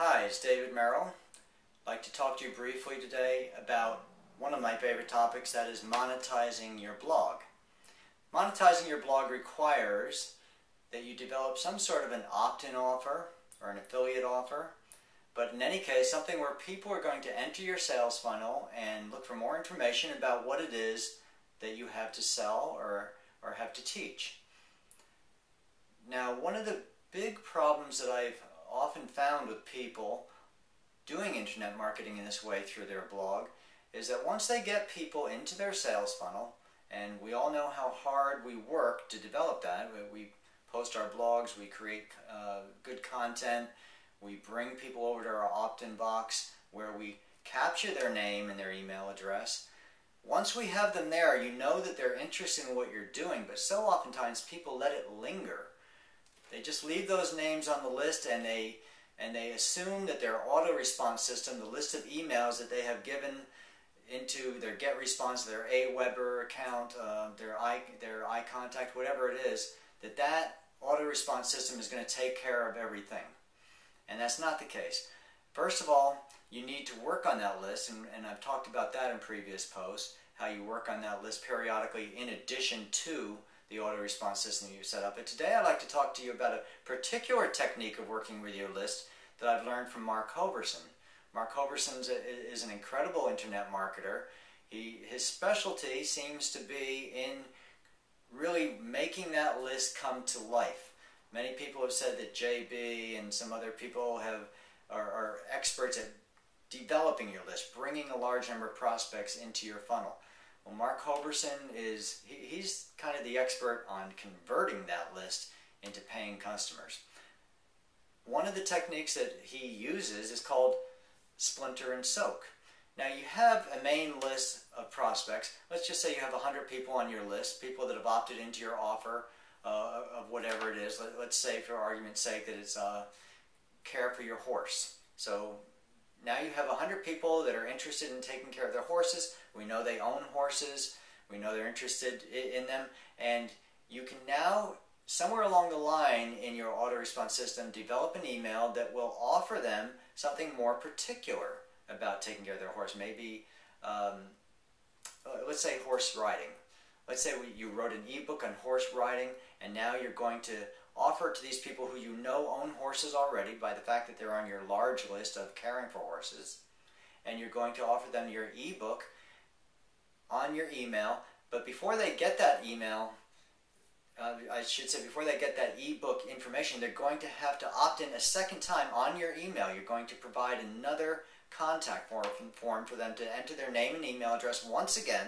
Hi, it's David Merrill. I'd like to talk to you briefly today about one of my favorite topics, that is monetizing your blog. Monetizing your blog requires that you develop some sort of an opt-in offer or an affiliate offer, but in any case, something where people are going to enter your sales funnel and look for more information about what it is that you have to sell or have to teach. Now, one of the big problems that I've often found with people doing internet marketing in this way through their blog is that once they get people into their sales funnel, and we all know how hard we work to develop that. We post our blogs, we create good content, we bring people over to our opt-in box where we capture their name and their email address. Once we have them there, you know that they're interested in what you're doing, but so oftentimes people let it linger. They just leave those names on the list and they assume that their auto-response system, the list of emails that they have given into their GetResponse, their Aweber account, their iContact, whatever it is, that auto-response system is going to take care of everything. And that's not the case. First of all, you need to work on that list, and I've talked about that in previous posts, how you work on that list periodically in addition to the auto-response system you set up. But today I'd like to talk to you about a particular technique of working with your list that I've learned from Mark Hoverson. Mark Hoverson is an incredible internet marketer. His specialty seems to be in really making that list come to life. Many people have said that JB and some other people are experts at developing your list, bringing a large number of prospects into your funnel. Well, Mark Hoverson he's kind of the expert on converting that list into paying customers. One of the techniques that he uses is called splinter and soak. Now you have a main list of prospects. Let's just say you have 100 people on your list, people that have opted into your offer of whatever it is. Let's say, for argument's sake, that it's care for your horse. So now you have 100 people that are interested in taking care of their horses. We know they own horses. We know they're interested in them. And you can now, somewhere along the line in your autoresponsed system, develop an email that will offer them something more particular about taking care of their horse. Maybe, let's say horse riding. Let's say you wrote an ebook on horse riding, and now you're going to offer it to these people who you know own horses already by the fact that they're on your large list of caring for horses. And you're going to offer them your ebook on your email, but before they get that email, before they get that ebook information, they're going to have to opt in a second time on your email. You're going to provide another contact form for them to enter their name and email address once again.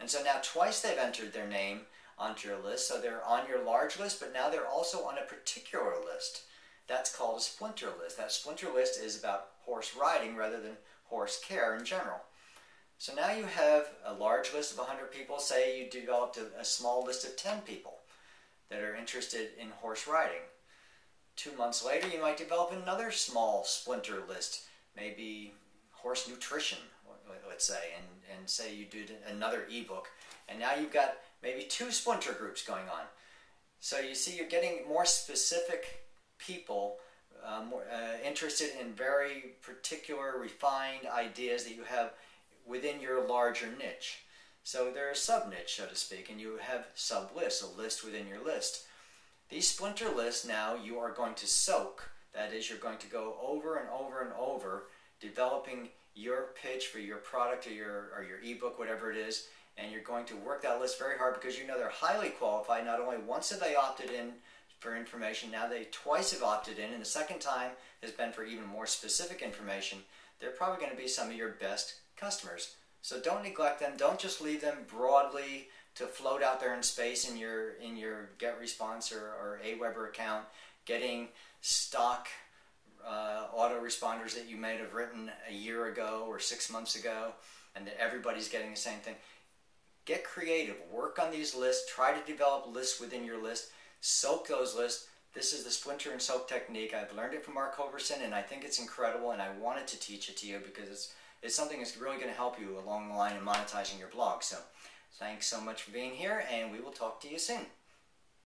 And so now twice they've entered their name onto your list, so they're on your large list, but now they're also on a particular list. That's called a splinter list. That splinter list is about horse riding rather than horse care in general. So now you have a large list of 100 people. Say you developed a small list of 10 people that are interested in horse riding. 2 months later, you might develop another small splinter list, maybe horse nutrition, let's say, and say you did another ebook, and now you've got maybe 2 splinter groups going on. So you see, you're getting more specific people interested in very particular, refined ideas that you have within your larger niche. So they're a sub-niche, so to speak, and you have sub-lists, a list within your list. These splinter lists now you are going to soak. That is, you're going to go over and over and over, developing your pitch for your product or your ebook, whatever it is, and you're going to work that list very hard because you know they're highly qualified. Not only once have they opted in for information, now they twice have opted in, and the second time has been for even more specific information. They're probably going to be some of your best customers. So don't neglect them. Don't just leave them broadly to float out there in space in your GetResponse or Aweber account, getting stock autoresponders that you may have written a year ago or 6 months ago, and that everybody's getting the same thing. Get creative. Work on these lists. Try to develop lists within your list. Soak those lists. This is the splinter and soak technique. I've learned it from Mark Hoverson, and I think it's incredible, and I wanted to teach it to you because it's something that's really going to help you along the line in monetizing your blog. So thanks so much for being here, and we will talk to you soon.